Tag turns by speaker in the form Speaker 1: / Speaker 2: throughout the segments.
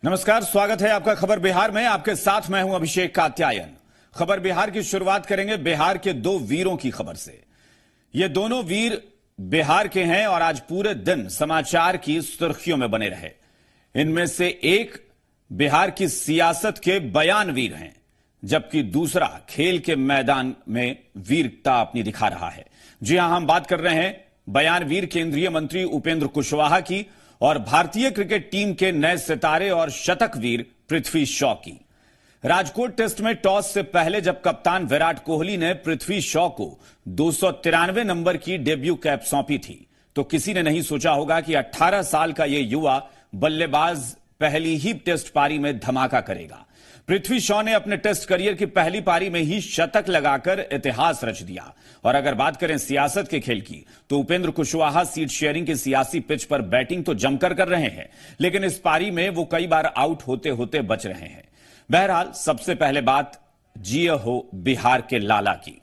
Speaker 1: नमस्कार, स्वागत है आपका खबर बिहार में। आपके साथ मैं हूं अभिषेक कात्यायन। खबर बिहार की शुरुआत करेंगे बिहार के दो वीरों की खबर से। ये दोनों वीर बिहार के हैं और आज पूरे दिन समाचार की सुर्खियों में बने रहे। इनमें से एक बिहार की सियासत के बयान वीर हैं, जबकि दूसरा खेल के मैदान में वीरता अपनी दिखा रहा है। जी हां, हम बात कर रहे हैं बयान वीर केंद्रीय मंत्री उपेंद्र कुशवाहा की और भारतीय क्रिकेट टीम के नए सितारे और शतक वीर पृथ्वी शॉ की। राजकोट टेस्ट में टॉस से पहले जब कप्तान विराट कोहली ने पृथ्वी शॉ को 293 नंबर की डेब्यू कैप सौंपी थी, तो किसी ने नहीं सोचा होगा कि 18 साल का यह युवा बल्लेबाज पहली ही टेस्ट पारी में धमाका करेगा। पृथ्वी शॉ ने अपने टेस्ट करियर की पहली पारी में ही शतक लगाकर इतिहास रच दिया। और अगर बात करें सियासत के खेल की, तो उपेंद्र कुशवाहा सीट शेयरिंग की सियासी पिच पर बैटिंग तो जमकर कर रहे हैं, लेकिन इस पारी में वो कई बार आउट होते होते बच रहे हैं। बहरहाल, सबसे पहले बात जिए हो बिहार के लाला की।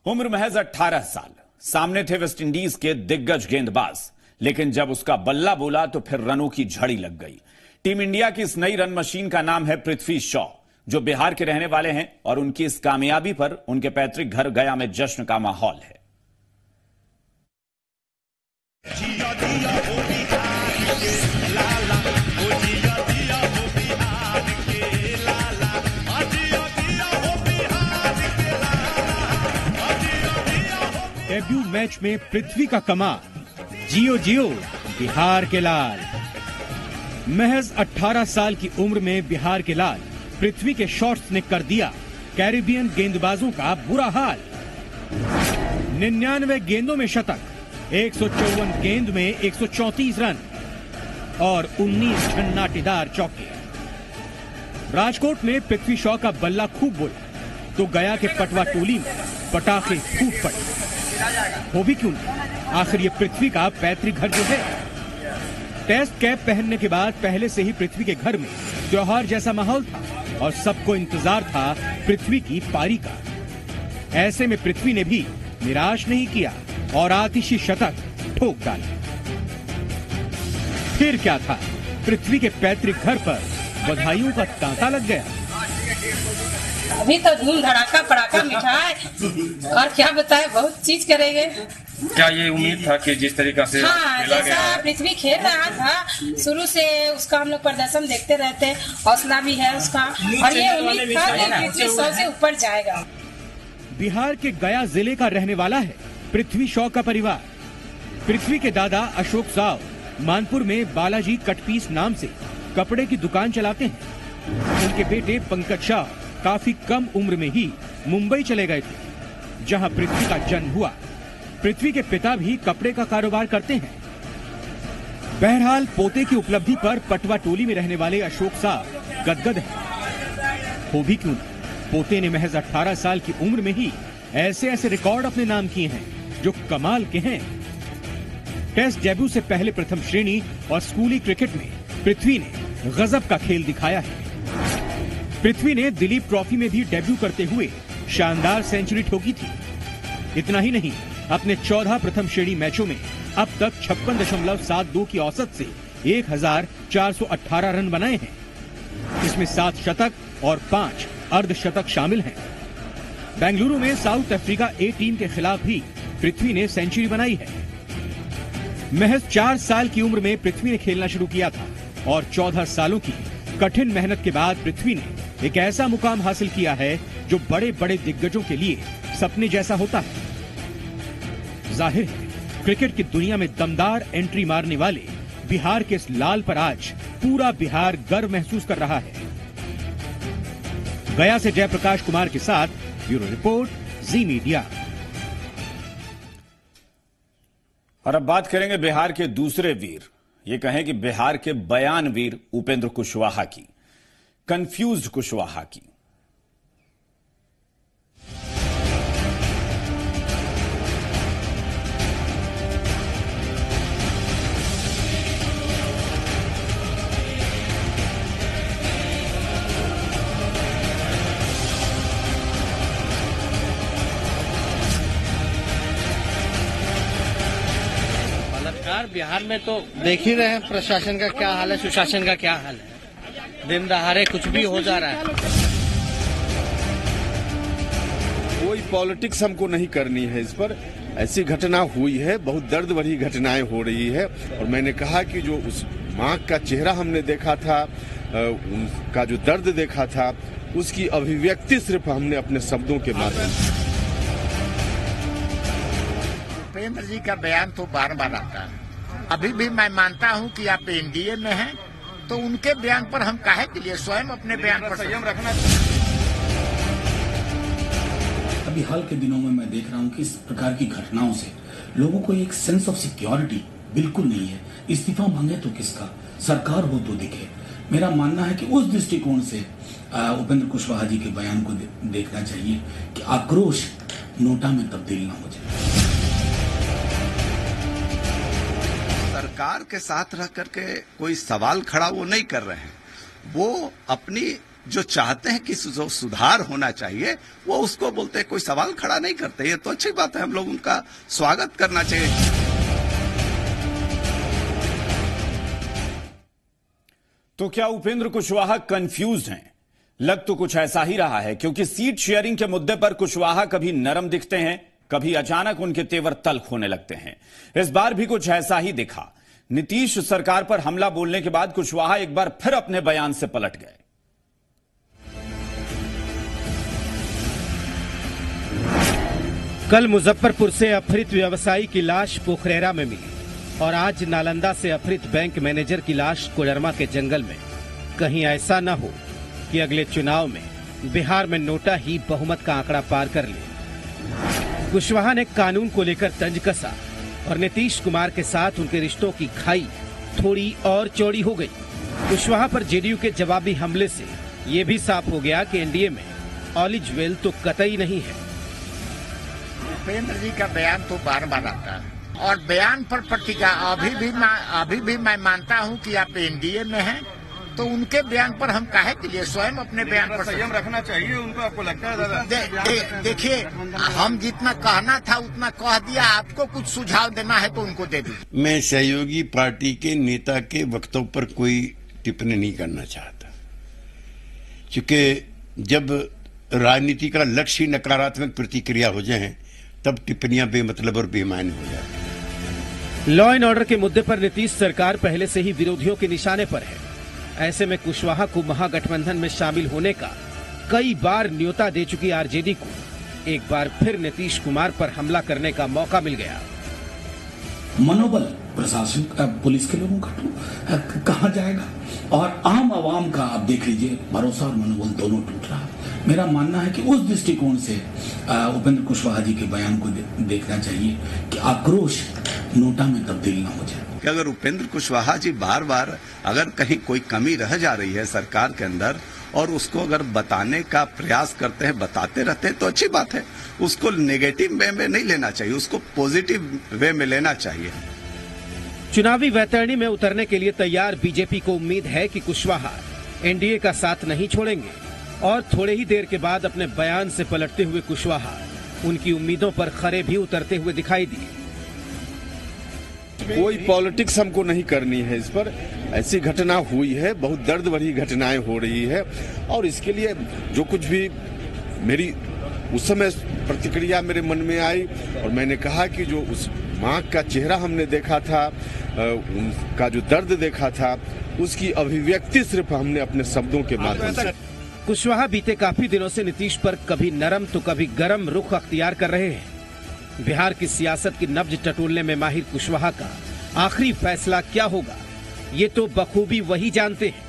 Speaker 1: उम्र महज 18 साल, सामने थे वेस्टइंडीज के दिग्गज गेंदबाज, लेकिन जब उसका बल्ला बोला तो फिर रनों की झड़ी लग गई। टीम इंडिया की इस नई रन मशीन का नाम है पृथ्वी शॉ, जो बिहार के रहने वाले हैं, और उनकी इस कामयाबी पर उनके पैतृक घर गया में जश्न का माहौल है।
Speaker 2: डेब्यू मैच में पृथ्वी का कमाल, जियो जियो बिहार के लाल। महज 18 साल की उम्र में बिहार के लाल पृथ्वी के शॉट्स ने कर दिया कैरिबियन गेंदबाजों का बुरा हाल। 99 गेंदों में शतक, 154 गेंद में 134 रन और 19 झन्नाटेदार चौके। राजकोट में पृथ्वी शॉ का बल्ला खूब बोला तो गया के पटवा टोली में पटाखे फूट पड़े। हो भी क्यों नहीं, आखिर ये पृथ्वी का पैतृक घर जो है। टेस्ट कैप पहनने के बाद पहले से ही पृथ्वी के घर में त्योहार जैसा माहौल था और सबको इंतजार था पृथ्वी की पारी का। ऐसे में पृथ्वी ने भी निराश नहीं किया और आतिशी शतक ठोक डाला। फिर क्या था, पृथ्वी के पैतृक घर पर बधाइयों का तांता लग गया।
Speaker 3: अभी तो धूम धड़ाका पड़ाका मिठाई और क्या बताए, बहुत चीज करेंगे।
Speaker 4: क्या ये उम्मीद था कि जिस तरीका से
Speaker 3: जैसा पृथ्वी खेल रहा था शुरू से उसका हम लोग प्रदर्शन देखते रहते, हौसला भी है उसका, और ये उम्मीद था कि पृथ्वी 100 से ऊपर जाएगा।
Speaker 2: बिहार के गया जिले का रहने वाला है पृथ्वी शॉ का परिवार। पृथ्वी के दादा अशोक साव मानपुर में बालाजी कटपीस नाम से कपड़े की दुकान चलाते हैं। उनके बेटे पंकज शाह काफी कम उम्र में ही मुंबई चले गए थे, जहां पृथ्वी का जन्म हुआ। पृथ्वी के पिता भी कपड़े का कारोबार करते हैं। बहरहाल, पोते की उपलब्धि पर पटवा टोली में रहने वाले अशोक साहब गदगद हैं। हो भी क्यों नहीं, पोते ने महज 18 साल की उम्र में ही ऐसे ऐसे रिकॉर्ड अपने नाम किए हैं जो कमाल के हैं। टेस्ट डेब्यू से पहले प्रथम श्रेणी और स्कूली क्रिकेट में पृथ्वी ने गजब का खेल दिखाया है। पृथ्वी ने दिलीप ट्रॉफी में भी डेब्यू करते हुए शानदार सेंचुरी ठोकी थी। इतना ही नहीं, अपने 14 प्रथम श्रेणी मैचों में अब तक 56.72 की औसत से 1418 रन बनाए हैं। इसमें 7 शतक और 5 अर्धशतक शामिल हैं। बेंगलुरु में साउथ अफ्रीका ए टीम के खिलाफ भी पृथ्वी ने सेंचुरी बनाई है। महज 4 साल की उम्र में पृथ्वी ने खेलना शुरू किया था और 14 सालों की कठिन मेहनत के बाद पृथ्वी ने एक ऐसा मुकाम हासिल किया है जो बड़े बड़े दिग्गजों के लिए सपने जैसा होता है। जाहिर है, क्रिकेट की दुनिया में दमदार एंट्री मारने वाले बिहार के इस लाल पर आज पूरा बिहार गर्व महसूस कर रहा है। गया से जयप्रकाश कुमार के साथ ब्यूरो रिपोर्ट, जी मीडिया।
Speaker 1: और अब बात करेंगे बिहार के दूसरे वीर, ये कहें कि बिहार के बयान वीर उपेंद्र कुशवाहा की, कंफ्यूज्ड कुशवाहा की।
Speaker 5: बिहार में तो देख ही रहे हैं प्रशासन का क्या हाल है, सुशासन का क्या हाल है। दिन दहाड़े कुछ भी हो जा रहा है।
Speaker 6: कोई पॉलिटिक्स हमको नहीं करनी है इस पर। ऐसी घटना हुई है, बहुत दर्द भरी घटनाएं हो रही है। और मैंने कहा कि जो उस माँ का चेहरा हमने देखा था, उनका जो दर्द देखा था, उसकी अभिव्यक्ति सिर्फ हमने अपने शब्दों के माध्यम से।
Speaker 7: भूपेंद्र जी का बयान तो बार बार आता है। अभी भी मैं मानता हूं कि आप एनडीए में हैं, तो उनके बयान पर हम काहे के लिए स्वयं अपने बयान पर संयम रखना।
Speaker 8: अभी हाल के दिनों में मैं देख रहा हूं कि इस प्रकार की घटनाओं से लोगों को एक सेंस ऑफ सिक्योरिटी बिल्कुल नहीं है। इस्तीफा मांगे तो किसका, सरकार हो तो दिखे। मेरा मानना है कि उस दृष्टिकोण से उपेंद्र कुशवाहा जी के बयान को देखना चाहिए कि आक्रोश नोटा में तब्दील न हो जाए।
Speaker 9: सरकार के साथ रह करके कोई सवाल खड़ा वो नहीं कर रहे हैं। वो अपनी जो चाहते हैं कि जो सुधार होना चाहिए वो उसको बोलते हैं, कोई सवाल खड़ा नहीं करते। ये तो अच्छी बात है, हम लोग उनका स्वागत करना चाहिए।
Speaker 1: तो क्या उपेंद्र कुशवाहा कंफ्यूज्ड हैं? लग तो कुछ ऐसा ही रहा है, क्योंकि सीट शेयरिंग के मुद्दे पर कुशवाहा कभी नरम दिखते हैं, कभी अचानक उनके तेवर तल्ख होने लगते हैं। इस बार भी कुछ ऐसा ही दिखा। नीतीश सरकार पर हमला बोलने के बाद कुशवाहा एक बार फिर अपने बयान से पलट गए।
Speaker 2: कल मुजफ्फरपुर से अपहृत व्यवसायी की लाश पोखरेरा में मिली और आज नालंदा से अपहृत बैंक मैनेजर की लाश कोडरमा के जंगल में। कहीं ऐसा न हो कि अगले चुनाव में बिहार में नोटा ही बहुमत का आंकड़ा पार कर ले। कुशवाहा ने कानून को लेकर तंज कसा और नीतीश कुमार के साथ उनके रिश्तों की खाई थोड़ी और चौड़ी हो गई। कुशवाहा पर जेडीयू के जवाबी हमले से ये भी साफ हो गया कि एनडीए में ऑल इज वेल तो कतई नहीं है।
Speaker 7: भूपेंद्र जी का बयान तो बार बार आता है और बयान पर प्रतिक्रिया अभी भी मैं मानता हूं कि आप एनडीए में हैं, तो उनके बयान पर हम काहे के लिए स्वयं अपने बयान पर संयम रखना चाहिए। उनको आपको लगता है दादा? देखिए, हम जितना कहना था उतना कह दिया। आपको कुछ सुझाव देना है तो उनको दे दीजिए।
Speaker 10: मैं सहयोगी पार्टी के नेता के वक्तव्य पर कोई टिप्पणी नहीं करना चाहता, क्योंकि जब राजनीति का लक्ष्य ही नकारात्मक प्रतिक्रिया हो जाए तब टिप्पणियां बेमतलब और बेमायने हो जाती।
Speaker 2: लॉ एंड ऑर्डर के मुद्दे पर नीतीश सरकार पहले से ही विरोधियों के निशाने पर है। ऐसे में कुशवाहा को महागठबंधन में शामिल होने का कई बार न्योता दे चुकी आरजेडी को एक बार फिर नीतीश कुमार पर हमला करने का मौका मिल गया।
Speaker 8: मनोबल प्रशासन का, पुलिस के लोगों का कहां जाएगा और आम आवाम का आप देख लीजिए, भरोसा और मनोबल दोनों टूट रहा। मेरा मानना है कि उस दृष्टिकोण से उपेंद्र कुशवाहा जी के बयान को देखना चाहिए कि आक्रोश नोटा में तब्दील न हो जाए।
Speaker 9: कि अगर उपेंद्र कुशवाहा जी बार बार अगर कहीं कोई कमी रह जा रही है सरकार के अंदर और उसको अगर बताने का प्रयास करते हैं, बताते रहते हैं, तो अच्छी बात है। उसको नेगेटिव वे में नहीं लेना चाहिए, उसको पॉजिटिव वे में लेना चाहिए।
Speaker 2: चुनावी वैतरणी में उतरने के लिए तैयार बीजेपी को उम्मीद है कि कुशवाहा एनडीए का साथ नहीं छोड़ेंगे और थोड़े ही देर के बाद अपने बयान से पलटते हुए कुशवाहा उनकी उम्मीदों पर खरे भी उतरते हुए दिखाई दिए।
Speaker 6: कोई पॉलिटिक्स हमको नहीं करनी है इस पर। ऐसी घटना हुई है, बहुत दर्द भरी घटनाएं हो रही है और इसके लिए जो कुछ भी मेरी उस समय प्रतिक्रिया मेरे मन में आई और मैंने कहा कि जो उस माँ का चेहरा हमने देखा था, उनका जो दर्द देखा था, उसकी अभिव्यक्ति सिर्फ हमने अपने शब्दों के माध्यम से।
Speaker 2: कुशवाहा बीते काफी दिनों से नीतीश पर कभी नरम तो कभी गरम रुख अख्तियार कर रहे हैं। बिहार की सियासत की नब्ज टटोलने में माहिर कुशवाहा का आखिरी फैसला क्या होगा, ये तो बखूबी वही जानते हैं।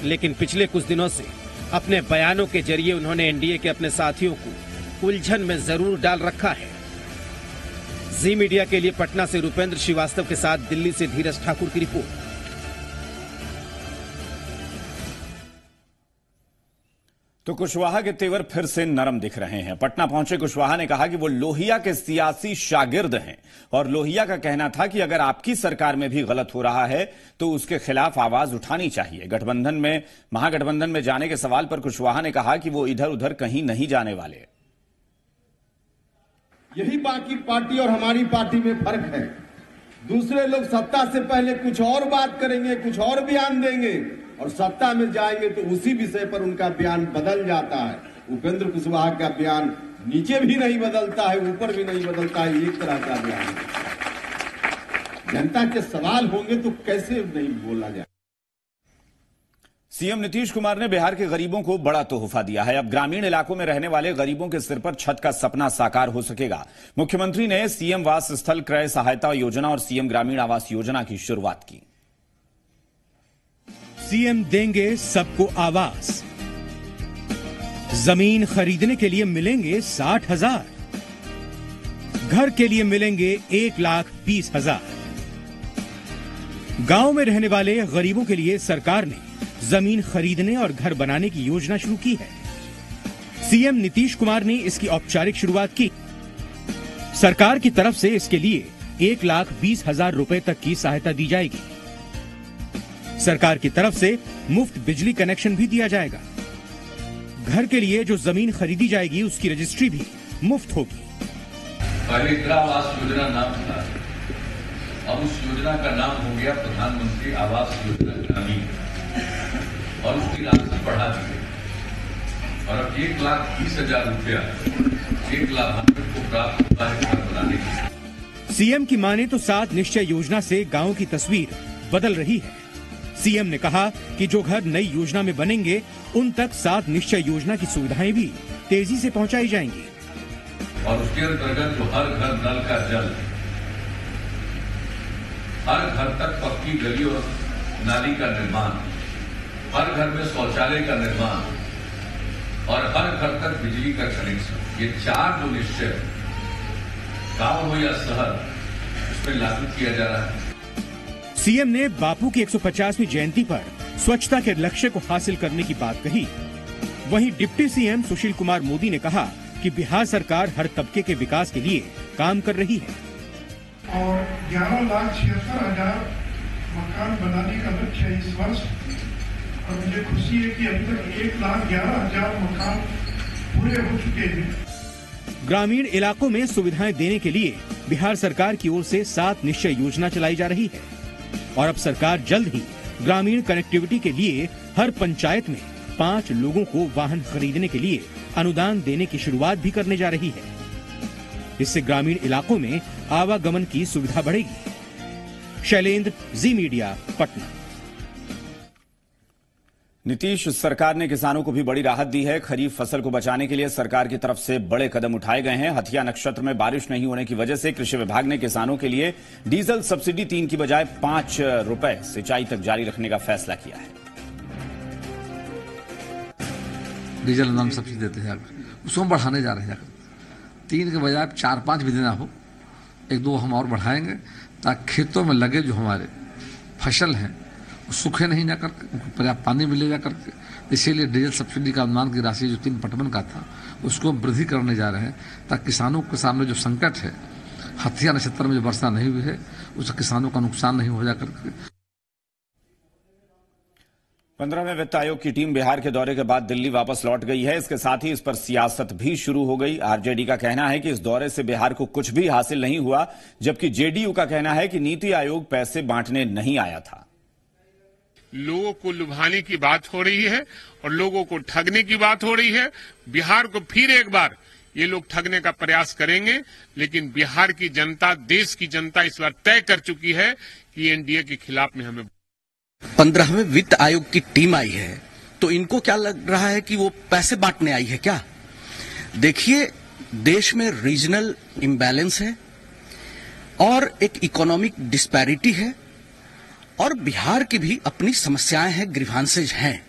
Speaker 2: लेकिन पिछले कुछ दिनों से अपने बयानों के जरिए उन्होंने एनडीए के अपने साथियों को उलझन में जरूर डाल रखा है। जी मीडिया के लिए पटना से रुपेंद्र श्रीवास्तव के साथ दिल्ली से धीरज ठाकुर की रिपोर्ट।
Speaker 1: तो कुशवाहा के तेवर फिर से नरम दिख रहे हैं। पटना पहुंचे कुशवाहा ने कहा कि वो लोहिया के सियासी शागिर्द हैं और लोहिया का कहना था कि अगर आपकी सरकार में भी गलत हो रहा है तो उसके खिलाफ आवाज उठानी चाहिए। महागठबंधन में जाने के सवाल पर कुशवाहा ने कहा कि वो इधर उधर कहीं नहीं जाने वाले।
Speaker 11: यही बाकी पार्टी और हमारी पार्टी में फर्क है दूसरे लोग सत्ता से पहले कुछ और बात करेंगे, कुछ और बयान देंगे और सत्ता में जाएंगे तो उसी विषय पर उनका बयान बदल जाता है। उपेंद्र कुशवाहा का बयान नीचे भी नहीं बदलता है, ऊपर भी नहीं बदलता है, एक तरह का बयान है। जनता के सवाल होंगे तो कैसे नहीं बोला जाए।
Speaker 1: सीएम नीतीश कुमार ने बिहार के गरीबों को बड़ा तोहफा दिया है। अब ग्रामीण इलाकों में रहने वाले गरीबों के सिर पर छत का सपना साकार हो सकेगा। मुख्यमंत्री ने सीएम वास स्थल क्रय सहायता योजना और सीएम ग्रामीण आवास योजना की शुरुआत की।
Speaker 2: सीएम देंगे सबको आवास, जमीन खरीदने के लिए मिलेंगे 60,000, घर के लिए मिलेंगे 1,20,000। गांव में रहने वाले गरीबों के लिए सरकार ने जमीन खरीदने और घर बनाने की योजना शुरू की है। सीएम नीतीश कुमार ने इसकी औपचारिक शुरुआत की। सरकार की तरफ से इसके लिए 1,20,000 रुपए तक की सहायता दी जाएगी। सरकार की तरफ से मुफ्त बिजली कनेक्शन भी दिया जाएगा। घर के लिए जो जमीन खरीदी जाएगी उसकी रजिस्ट्री भी मुफ्त होगी।
Speaker 12: पहले इंदिरा आवास योजना नाम था, अब उस योजना का नाम हो गया प्रधानमंत्री आवास योजना ग्रामीण और उसकी राशि बढ़ा दी गई और अब 1,20,000 रुपया एक लाभार्थी को प्राप्त होता है घर बनाने की।
Speaker 2: सीएम की माने तो 7 निश्चय योजना से गांव की तस्वीर बदल रही है। सीएम ने कहा कि जो घर नई योजना में बनेंगे उन तक 7 निश्चय योजना की सुविधाएं भी तेजी से पहुंचाई जाएंगी।
Speaker 12: और उसके अंतर्गत जो हर घर नल का जल, हर घर तक पक्की गली और नाली का निर्माण, हर घर में शौचालय का निर्माण और हर घर तक बिजली का कनेक्शन, ये 4 जो निश्चय गांव हो या शहर उसमें लागू किया जा रहा है।
Speaker 2: सीएम ने बापू की 150वीं जयंती पर स्वच्छता के लक्ष्य को हासिल करने की बात कही। वहीं डिप्टी सीएम सुशील कुमार मोदी ने कहा कि बिहार सरकार हर तबके के विकास के लिए काम कर रही है
Speaker 13: और 11,76,000 मकान बनाने का लक्ष्य है इस वर्ष और मुझे खुशी है कि अभी तक 1,11,000 मकान पूरे हो चुके हैं।
Speaker 2: ग्रामीण इलाकों में सुविधाएं देने के लिए बिहार सरकार की ओर से 7 निश्चय योजना चलाई जा रही है और अब सरकार जल्द ही ग्रामीण कनेक्टिविटी के लिए हर पंचायत में 5 लोगों को वाहन खरीदने के लिए अनुदान देने की शुरुआत भी करने जा रही है। इससे ग्रामीण इलाकों में आवागमन की सुविधा बढ़ेगी। शैलेंद्र, जी मीडिया, पटना।
Speaker 1: नीतीश सरकार ने किसानों को भी बड़ी राहत दी है। खरीफ फसल को बचाने के लिए सरकार की तरफ से बड़े कदम उठाए गए हैं। हथिया नक्षत्र में बारिश नहीं होने की वजह से कृषि विभाग ने किसानों के लिए डीजल सब्सिडी 3 की बजाय 5 रुपए सिंचाई तक जारी रखने का फैसला किया है।
Speaker 14: डीजल अनुदान सब्सिडी देते हैं, उसको हम बढ़ाने जा रहे हैं। 3 के बजाय 4-5 भी देना हो, 1-2 हम और बढ़ाएंगे ताकि खेतों में लगे जो हमारे फसल हैं सूखे नहीं ना करके उनको पर्याप्त पानी मिलेगा करके। इसीलिए डीजल सब्सिडी का अनुदान की राशि जो 3 का था उसको हम वृद्धि करने जा रहे हैं ताकि किसानों के सामने जो संकट है, हथिया नक्षत्र में जो वर्षा नहीं हुई है उससे किसानों का नुकसान नहीं हो जा करके।
Speaker 1: 15वें वित्त आयोग की टीम बिहार के दौरे के बाद दिल्ली वापस लौट गई है। इसके साथ ही इस पर सियासत भी शुरू हो गई। आरजेडी का कहना है कि इस दौरे से बिहार को कुछ भी हासिल नहीं हुआ, जबकि जेडीयू का कहना है कि नीति आयोग पैसे बांटने नहीं आया था।
Speaker 15: लोगों को लुभाने की बात हो रही है और लोगों को ठगने की बात हो रही है। बिहार को फिर एक बार ये लोग ठगने का प्रयास करेंगे, लेकिन बिहार की जनता, देश की जनता इस बार तय कर चुकी है कि एनडीए के खिलाफ में हमें
Speaker 16: 15वें वित्त आयोग की टीम आई है तो इनको क्या लग रहा है कि वो पैसे बांटने आई है क्या? देखिए, देश में रीजनल इम्बैलेंस है और एक इकोनॉमिक डिस्पैरिटी है और बिहार की भी अपनी समस्याएं हैं, ग्रीवांसेज हैं।